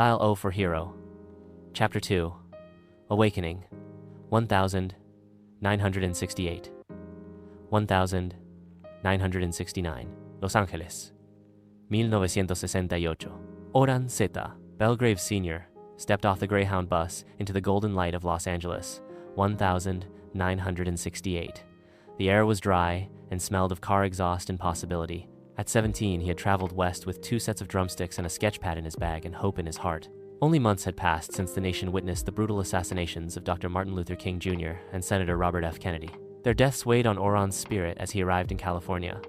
Dial O for HerO. Chapter 2. Awakening. 1968. 1969. Los Angeles. 1968. Oran Z, Belgrave Sr., stepped off the Greyhound bus into the golden light of Los Angeles. 1968. The air was dry and smelled of car exhaust and possibility. At 17, he had traveled west with 2 sets of drumsticks and a sketchpad in his bag and hope in his heart. Only months had passed since the nation witnessed the brutal assassinations of Dr. Martin Luther King Jr. and Senator Robert F. Kennedy. Their deaths weighed on Oran's spirit as he arrived in California.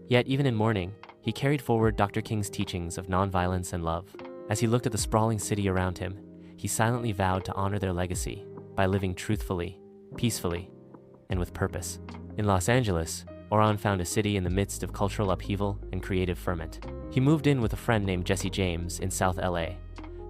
Yet, even in mourning, he carried forward Dr. King's teachings of nonviolence and love. As he looked at the sprawling city around him, he silently vowed to honor their legacy by living truthfully, peacefully, and with purpose. In Los Angeles, Oran found a city in the midst of cultural upheaval and creative ferment. He moved in with a friend named Jesse James in South LA,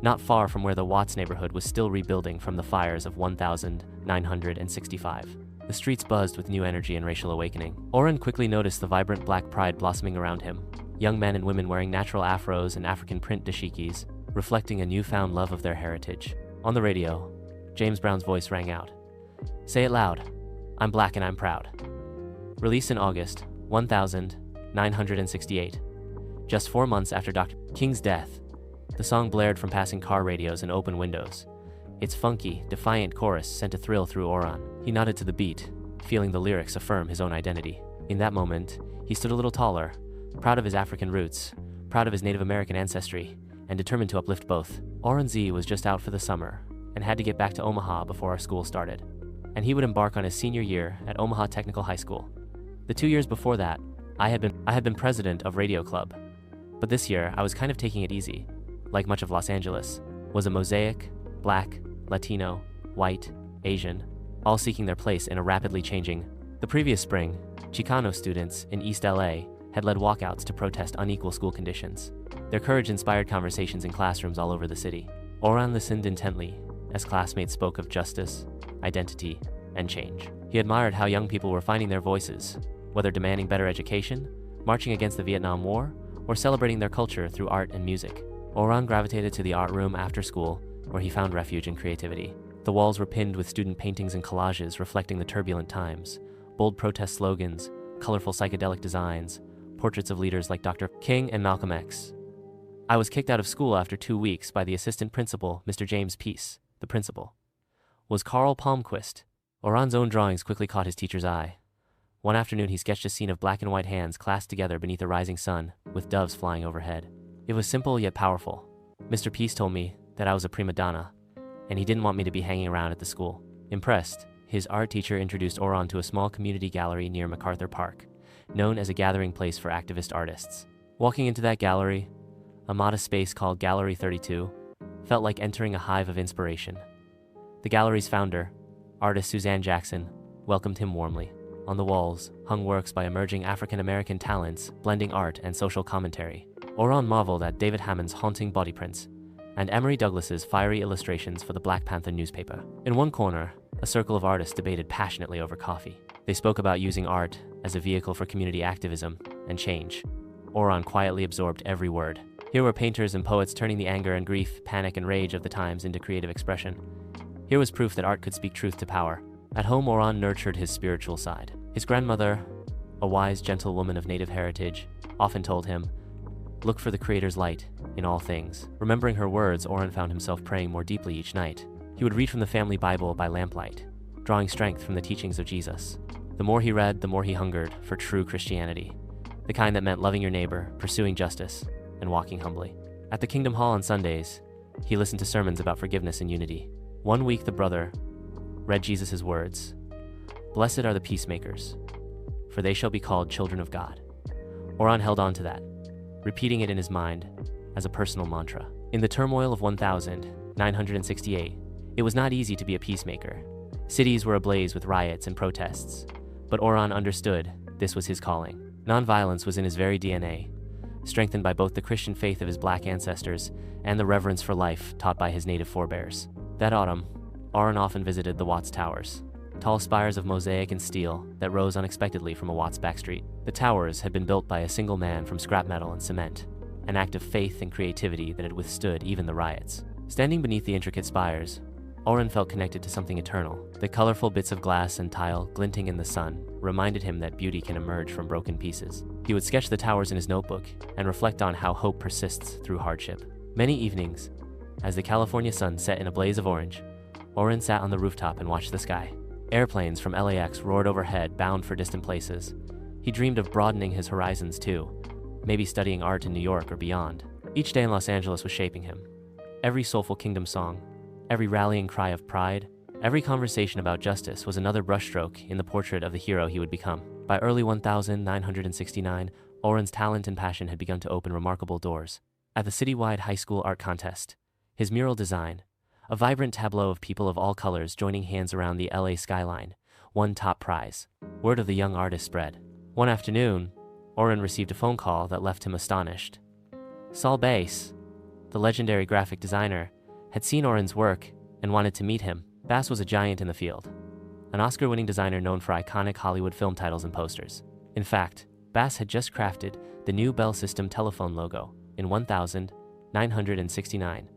not far from where the Watts neighborhood was still rebuilding from the fires of 1965. The streets buzzed with new energy and racial awakening. Oran quickly noticed the vibrant black pride blossoming around him, young men and women wearing natural afros and African print dashikis, reflecting a newfound love of their heritage. On the radio, James Brown's voice rang out. "Say it loud. I'm black and I'm proud." Released in August 1968, just 4 months after Dr. King's death, the song blared from passing car radios and open windows. Its funky, defiant chorus sent a thrill through Oran. He nodded to the beat, feeling the lyrics affirm his own identity. In that moment, he stood a little taller, proud of his African roots, proud of his Native American ancestry, and determined to uplift both. Oran Z was just out for the summer and had to get back to Omaha before our school started, and he would embark on his senior year at Omaha Technical High School. The 2 years before that, I had been president of Radio Club, but this year I was kind of taking it easy. Like much of Los Angeles, was a mosaic, black, Latino, white, Asian, all seeking their place in a rapidly changing. The previous spring, Chicano students in East LA had led walkouts to protest unequal school conditions. Their courage inspired conversations in classrooms all over the city. Oran listened intently as classmates spoke of justice, identity, and change. He admired how young people were finding their voices, whether demanding better education, marching against the Vietnam War, or celebrating their culture through art and music. Oran gravitated to the art room after school, where he found refuge and creativity. The walls were pinned with student paintings and collages reflecting the turbulent times, bold protest slogans, colorful psychedelic designs, portraits of leaders like Dr. King and Malcolm X. I was kicked out of school after 2 weeks by the assistant principal, Mr. James Peace. The principal was Carl Palmquist. Oran's own drawings quickly caught his teacher's eye. One afternoon, he sketched a scene of black and white hands clasped together beneath a rising sun, with doves flying overhead. It was simple yet powerful. Mr. Peace told me that I was a prima donna, and he didn't want me to be hanging around at the school. Impressed, his art teacher introduced Oran to a small community gallery near MacArthur Park, known as a gathering place for activist artists. Walking into that gallery, a modest space called Gallery 32, felt like entering a hive of inspiration. The gallery's founder, artist Suzanne Jackson, welcomed him warmly. On the walls hung works by emerging African-American talents, blending art and social commentary. Oran marveled at David Hammond's haunting body prints and Emory Douglas's fiery illustrations for the Black Panther newspaper. In one corner, a circle of artists debated passionately over coffee. They spoke about using art as a vehicle for community activism and change. Oran quietly absorbed every word. Here were painters and poets turning the anger and grief, panic and rage of the times into creative expression. Here was proof that art could speak truth to power. At home, Oran nurtured his spiritual side. His grandmother, a wise, gentle woman of native heritage, often told him, "Look for the Creator's light in all things." Remembering her words, Oran found himself praying more deeply each night. He would read from the family Bible by lamplight, drawing strength from the teachings of Jesus. The more he read, the more he hungered for true Christianity, the kind that meant loving your neighbor, pursuing justice, and walking humbly. At the Kingdom Hall on Sundays, he listened to sermons about forgiveness and unity. One week, the brother read Jesus' words, "Blessed are the peacemakers, for they shall be called children of God." Oran held on to that, repeating it in his mind as a personal mantra. In the turmoil of 1968, it was not easy to be a peacemaker. Cities were ablaze with riots and protests, but Oran understood this was his calling. Nonviolence was in his very DNA, strengthened by both the Christian faith of his black ancestors and the reverence for life taught by his native forebears. That autumn, Oran often visited the Watts Towers, tall spires of mosaic and steel that rose unexpectedly from a Watts backstreet. The towers had been built by a single man from scrap metal and cement, an act of faith and creativity that had withstood even the riots. Standing beneath the intricate spires, Oran felt connected to something eternal. The colorful bits of glass and tile glinting in the sun reminded him that beauty can emerge from broken pieces. He would sketch the towers in his notebook and reflect on how hope persists through hardship. Many evenings, as the California sun set in a blaze of orange, Oran sat on the rooftop and watched the sky. Airplanes from LAX roared overhead, bound for distant places. He dreamed of broadening his horizons too, maybe studying art in New York or beyond. Each day in Los Angeles was shaping him. Every soulful kingdom song, every rallying cry of pride, every conversation about justice was another brushstroke in the portrait of the hero he would become. By early 1969, Oran's talent and passion had begun to open remarkable doors. At the citywide high school art contest, his mural design, a vibrant tableau of people of all colors joining hands around the LA skyline, won top prize. Word of the young artist spread. One afternoon, Oran received a phone call that left him astonished. Saul Bass, the legendary graphic designer, had seen Oran's work and wanted to meet him. Bass was a giant in the field, an Oscar-winning designer known for iconic Hollywood film titles and posters. In fact, Bass had just crafted the new Bell System telephone logo in 1969,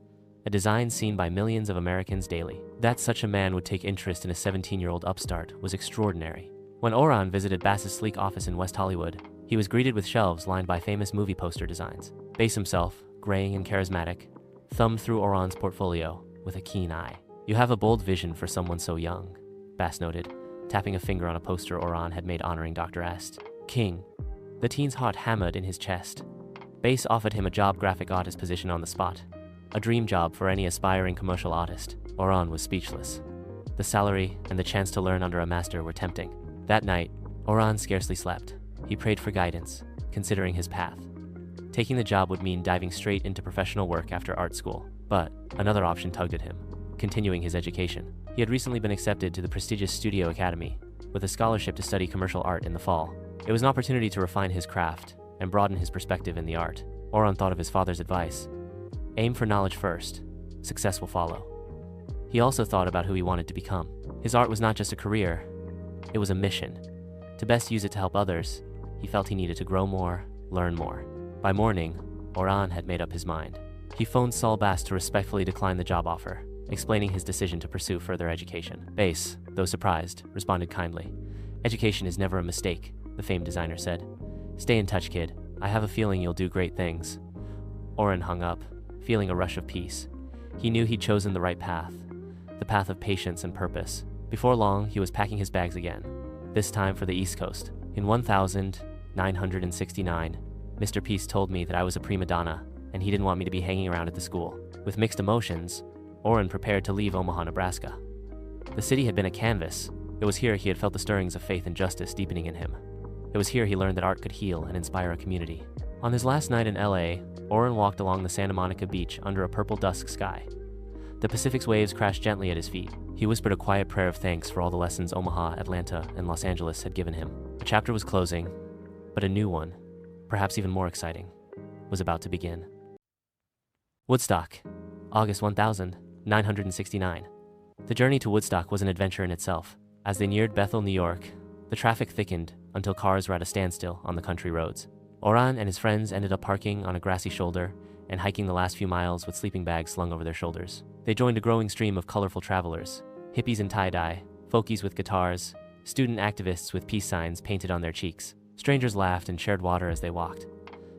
a design seen by millions of Americans daily. That such a man would take interest in a 17-year-old upstart was extraordinary. When Oran visited Bass's sleek office in West Hollywood, he was greeted with shelves lined by famous movie poster designs. Bass himself, gray and charismatic, thumbed through Oran's portfolio with a keen eye. "You have a bold vision for someone so young," Bass noted, tapping a finger on a poster Oran had made honoring Dr. Est. King. The teen's heart hammered in his chest. Bass offered him a job graphic artist position on the spot. A dream job for any aspiring commercial artist. Oran was speechless. The salary and the chance to learn under a master were tempting. That night, Oran scarcely slept. He prayed for guidance, considering his path. Taking the job would mean diving straight into professional work after art school. But another option tugged at him, continuing his education. He had recently been accepted to the prestigious Studio Academy, with a scholarship to study commercial art in the fall. It was an opportunity to refine his craft and broaden his perspective in the art. Oran thought of his father's advice. Aim for knowledge first, success will follow. He also thought about who he wanted to become. His art was not just a career, it was a mission. To best use it to help others, he felt he needed to grow more, learn more. By morning, Oran had made up his mind. He phoned Saul Bass to respectfully decline the job offer, explaining his decision to pursue further education. Bass, though surprised, responded kindly. "Education is never a mistake," the famed designer said. "Stay in touch, kid. I have a feeling you'll do great things." Oran hung up, feeling a rush of peace. He knew he'd chosen the right path, the path of patience and purpose. Before long, he was packing his bags again, this time for the East Coast. In 1969, Mr. Peace told me that I was a prima donna, and he didn't want me to be hanging around at the school. With mixed emotions, Oran prepared to leave Omaha, Nebraska. The city had been a canvas. It was here he had felt the stirrings of faith and justice deepening in him. It was here he learned that art could heal and inspire a community. On his last night in LA, Oran walked along the Santa Monica beach under a purple dusk sky. The Pacific's waves crashed gently at his feet. He whispered a quiet prayer of thanks for all the lessons Omaha, Atlanta, and Los Angeles had given him. A chapter was closing, but a new one, perhaps even more exciting, was about to begin. Woodstock, August 1969. The journey to Woodstock was an adventure in itself. As they neared Bethel, New York, the traffic thickened until cars were at a standstill on the country roads. Oran and his friends ended up parking on a grassy shoulder and hiking the last few miles with sleeping bags slung over their shoulders. They joined a growing stream of colorful travelers, hippies in tie-dye, folkies with guitars, student activists with peace signs painted on their cheeks. Strangers laughed and shared water as they walked.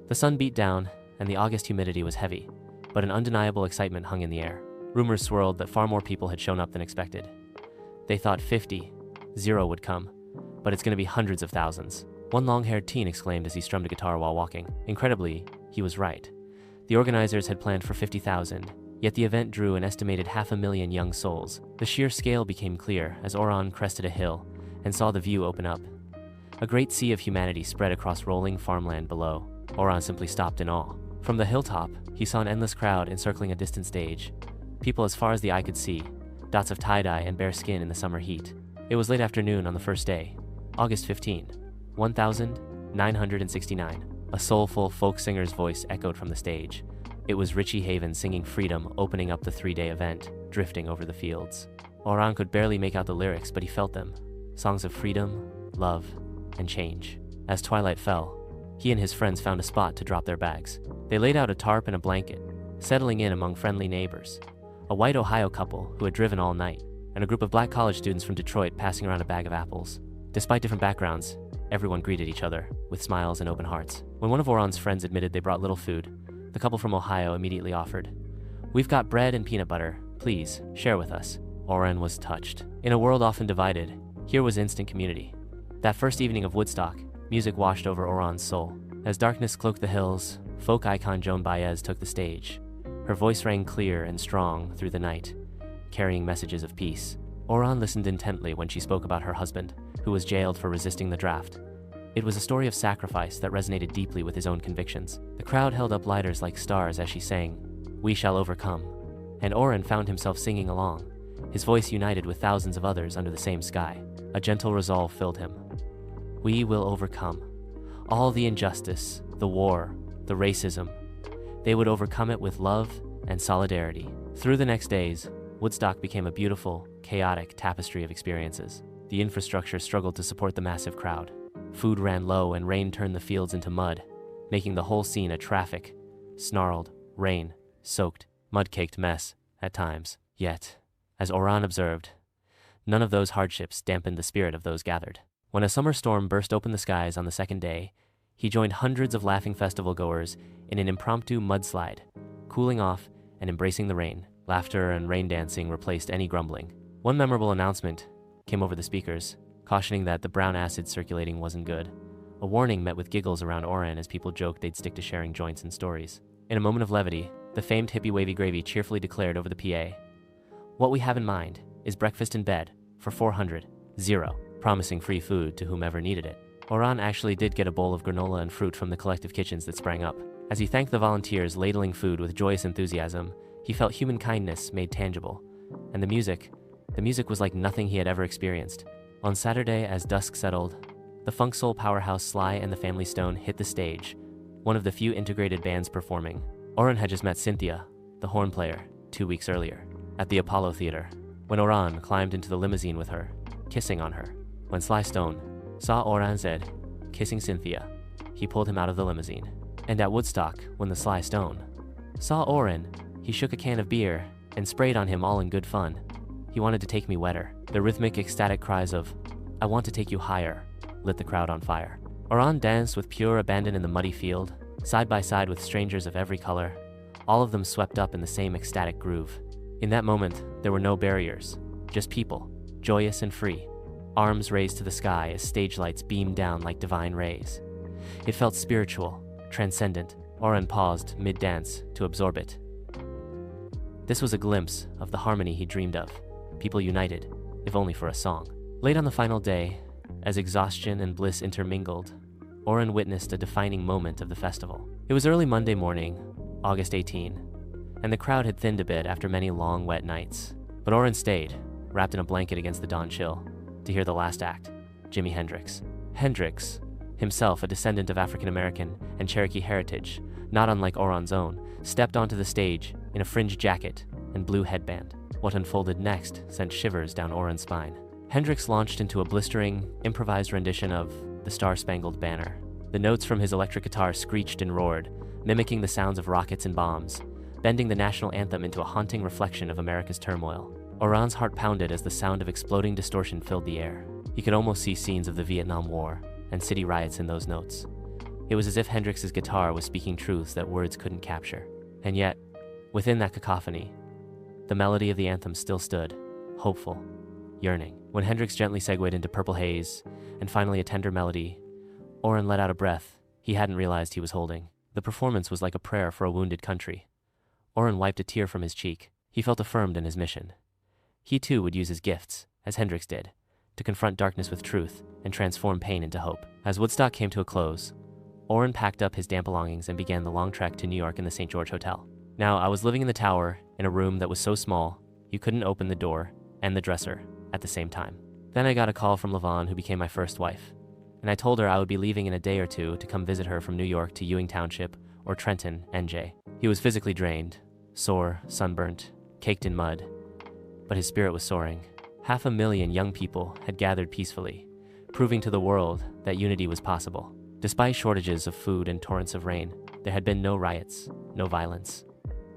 The sun beat down, and the August humidity was heavy, but an undeniable excitement hung in the air. Rumors swirled that far more people had shown up than expected. They thought 50, 0 would come, but it's going to be hundreds of thousands. One long-haired teen exclaimed as he strummed a guitar while walking. Incredibly, he was right. The organizers had planned for 50,000, yet the event drew an estimated 500,000 young souls. The sheer scale became clear as Oran crested a hill and saw the view open up. A great sea of humanity spread across rolling farmland below. Oran simply stopped in awe. From the hilltop, he saw an endless crowd encircling a distant stage. People as far as the eye could see, dots of tie-dye and bare skin in the summer heat. It was late afternoon on the first day, August 15, 1969. A soulful folk singer's voice echoed from the stage. It was Richie Haven singing Freedom, opening up the 3-day event, drifting over the fields. Oran could barely make out the lyrics, but he felt them. Songs of freedom, love, and change. As twilight fell, he and his friends found a spot to drop their bags. They laid out a tarp and a blanket, settling in among friendly neighbors. A white Ohio couple who had driven all night, and a group of black college students from Detroit passing around a bag of apples. Despite different backgrounds, everyone greeted each other with smiles and open hearts. When one of Oran's friends admitted they brought little food, the couple from Ohio immediately offered, "We've got bread and peanut butter. Please, share with us." Oran was touched. In a world often divided, here was instant community. That first evening of Woodstock, music washed over Oran's soul. As darkness cloaked the hills, folk icon Joan Baez took the stage. Her voice rang clear and strong through the night, carrying messages of peace. Oran listened intently when she spoke about her husband, who was jailed for resisting the draft. It was a story of sacrifice that resonated deeply with his own convictions. The crowd held up lighters like stars as she sang, "We shall overcome." And Oran found himself singing along, his voice united with thousands of others under the same sky. A gentle resolve filled him. We will overcome. All the injustice, the war, the racism. They would overcome it with love and solidarity. Through the next days, Woodstock became a beautiful, chaotic tapestry of experiences. The infrastructure struggled to support the massive crowd. Food ran low and rain turned the fields into mud, making the whole scene a traffic, snarled, rain-soaked, mud-caked mess at times. Yet, as Oran observed, none of those hardships dampened the spirit of those gathered. When a summer storm burst open the skies on the second day, he joined hundreds of laughing festival-goers in an impromptu mudslide, cooling off and embracing the rain. Laughter and rain dancing replaced any grumbling. One memorable announcement came over the speakers, cautioning that the brown acid circulating wasn't good. A warning met with giggles around Oran as people joked they'd stick to sharing joints and stories. In a moment of levity, the famed hippie Wavy Gravy cheerfully declared over the PA, "What we have in mind is breakfast in bed for 400, promising free food to whomever needed it." Oran actually did get a bowl of granola and fruit from the collective kitchens that sprang up. As he thanked the volunteers ladling food with joyous enthusiasm, he felt human kindness made tangible. And the music was like nothing he had ever experienced. On Saturday, as dusk settled, the funk soul powerhouse Sly and the Family Stone hit the stage, one of the few integrated bands performing. Oran had just met Cynthia, the horn player, 2 weeks earlier, at the Apollo Theater, when Oran climbed into the limousine with her, kissing on her. When Sly Stone saw Oran Z kissing Cynthia, he pulled him out of the limousine. And at Woodstock, when the Sly Stone saw Oran, he shook a can of beer and sprayed on him all in good fun. He wanted to take me wetter. The rhythmic, ecstatic cries of, "I want to take you higher," lit the crowd on fire. Oran danced with pure abandon in the muddy field, side by side with strangers of every color, all of them swept up in the same ecstatic groove. In that moment, there were no barriers, just people, joyous and free, arms raised to the sky as stage lights beamed down like divine rays. It felt spiritual, transcendent. Oran paused mid-dance to absorb it. This was a glimpse of the harmony he dreamed of, people united, if only for a song. Late on the final day, as exhaustion and bliss intermingled, Oran witnessed a defining moment of the festival. It was early Monday morning, August 18, and the crowd had thinned a bit after many long, wet nights. But Oran stayed, wrapped in a blanket against the dawn chill, to hear the last act, Jimi Hendrix. Hendrix, himself a descendant of African American and Cherokee heritage, not unlike Oran's own, stepped onto the stage in a fringed jacket and blue headband. What unfolded next sent shivers down Oran's spine. Hendrix launched into a blistering, improvised rendition of The Star-Spangled Banner. The notes from his electric guitar screeched and roared, mimicking the sounds of rockets and bombs, bending the national anthem into a haunting reflection of America's turmoil. Oran's heart pounded as the sound of exploding distortion filled the air. He could almost see scenes of the Vietnam War and city riots in those notes. It was as if Hendrix's guitar was speaking truths that words couldn't capture. And yet, within that cacophony, the melody of the anthem still stood, hopeful, yearning. When Hendrix gently segued into Purple Haze, and finally a tender melody, Oran let out a breath he hadn't realized he was holding. The performance was like a prayer for a wounded country. Oran wiped a tear from his cheek. He felt affirmed in his mission. He too would use his gifts, as Hendrix did, to confront darkness with truth and transform pain into hope. As Woodstock came to a close, Oran packed up his damp belongings and began the long trek to New York in the St. George Hotel. Now, I was living in the tower in a room that was so small you couldn't open the door and the dresser at the same time. Then I got a call from Lavon, who became my first wife, and I told her I would be leaving in a day or two to come visit her from New York to Ewing Township or Trenton, NJ. He was physically drained, sore, sunburnt, caked in mud, but his spirit was soaring. 500,000 young people had gathered peacefully, proving to the world that unity was possible. Despite shortages of food and torrents of rain, there had been no riots, no violence.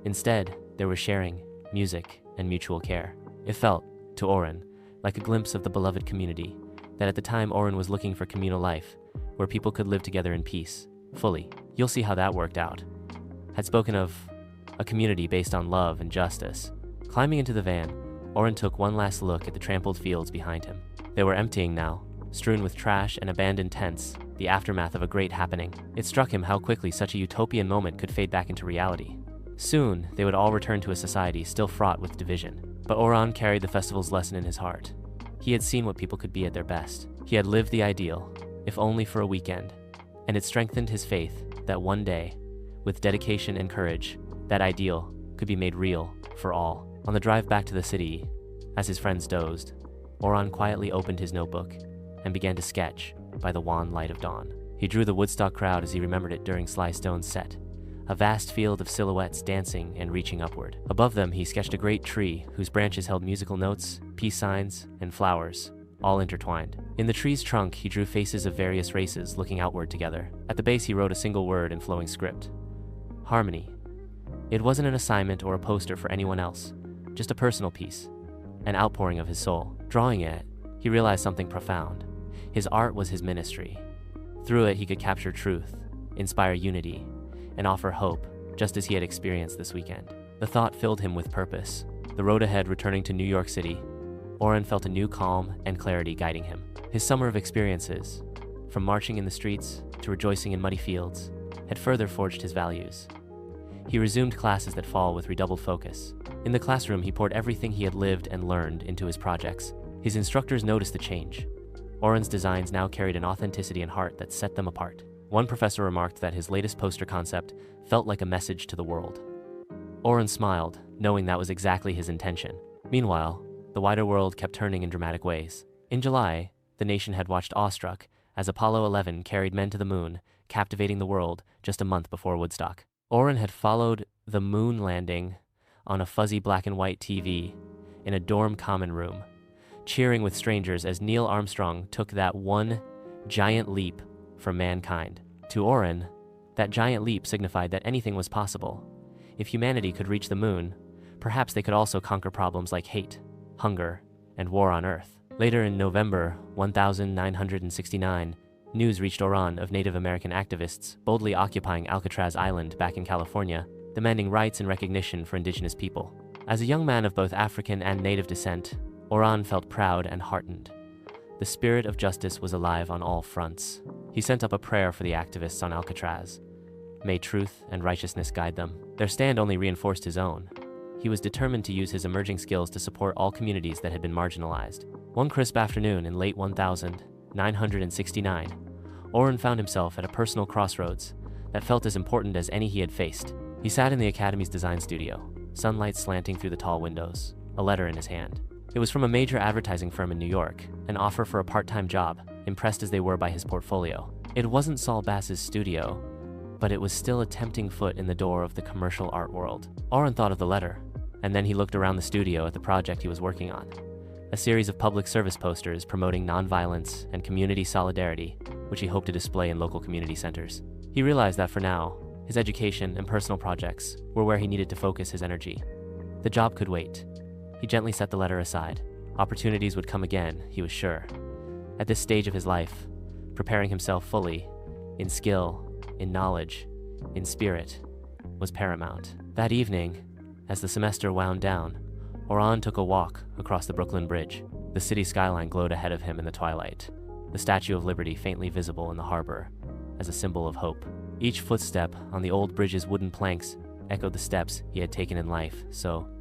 Instead, there was sharing, music, and mutual care. It felt, to Oran, like a glimpse of the beloved community that at the time Oran was looking for communal life, where people could live together in peace, fully. You'll see how that worked out. Had spoken of a community based on love and justice. Climbing into the van, Oran took one last look at the trampled fields behind him. They were emptying now, strewn with trash and abandoned tents, the aftermath of a great happening. It struck him how quickly such a utopian moment could fade back into reality. Soon, they would all return to a society still fraught with division. But Oran carried the festival's lesson in his heart. He had seen what people could be at their best. He had lived the ideal, if only for a weekend, and it strengthened his faith that one day, with dedication and courage, that ideal could be made real for all. On the drive back to the city, as his friends dozed, Oran quietly opened his notebook and began to sketch by the wan light of dawn. He drew the Woodstock crowd as he remembered it during Sly Stone's set, a vast field of silhouettes dancing and reaching upward. Above them, he sketched a great tree whose branches held musical notes, peace signs, and flowers, all intertwined. In the tree's trunk, he drew faces of various races looking outward together. At the base, he wrote a single word in flowing script: harmony. It wasn't an assignment or a poster for anyone else, just a personal piece, an outpouring of his soul. Drawing it, he realized something profound. His art was his ministry. Through it, he could capture truth, inspire unity, and offer hope, just as he had experienced this weekend. The thought filled him with purpose. The road ahead returning to New York City, Oran felt a new calm and clarity guiding him. His summer of experiences, from marching in the streets to rejoicing in muddy fields, had further forged his values. He resumed classes that fall with redoubled focus. In the classroom, he poured everything he had lived and learned into his projects. His instructors noticed the change. Oran's designs now carried an authenticity and heart that set them apart. One professor remarked that his latest poster concept felt like a message to the world. Oran smiled, knowing that was exactly his intention. Meanwhile, the wider world kept turning in dramatic ways. In July, the nation had watched awestruck as Apollo 11 carried men to the moon, captivating the world just a month before Woodstock. Oran had followed the moon landing on a fuzzy black and white TV in a dorm common room, cheering with strangers as Neil Armstrong took that one giant leap for mankind. To Oran, that giant leap signified that anything was possible. If humanity could reach the moon, perhaps they could also conquer problems like hate, hunger, and war on Earth. Later in November 1969, news reached Oran of Native American activists boldly occupying Alcatraz Island back in California, demanding rights and recognition for indigenous people. As a young man of both African and Native descent, Oran felt proud and heartened. The spirit of justice was alive on all fronts. He sent up a prayer for the activists on Alcatraz. May truth and righteousness guide them. Their stand only reinforced his own. He was determined to use his emerging skills to support all communities that had been marginalized. One crisp afternoon in late 1969, Oran found himself at a personal crossroads that felt as important as any he had faced. He sat in the Academy's design studio, sunlight slanting through the tall windows, a letter in his hand. It was from a major advertising firm in New York, an offer for a part-time job, impressed as they were by his portfolio. It wasn't Saul Bass's studio, but it was still a tempting foot in the door of the commercial art world. Oran thought of the letter, and then he looked around the studio at the project he was working on, a series of public service posters promoting nonviolence and community solidarity, which he hoped to display in local community centers. He realized that for now, his education and personal projects were where he needed to focus his energy. The job could wait. He gently set the letter aside. Opportunities would come again, he was sure. At this stage of his life, preparing himself fully, in skill, in knowledge, in spirit, was paramount. That evening, as the semester wound down, Oran took a walk across the Brooklyn Bridge. The city skyline glowed ahead of him in the twilight, the Statue of Liberty faintly visible in the harbor as a symbol of hope. Each footstep on the old bridge's wooden planks echoed the steps he had taken in life, so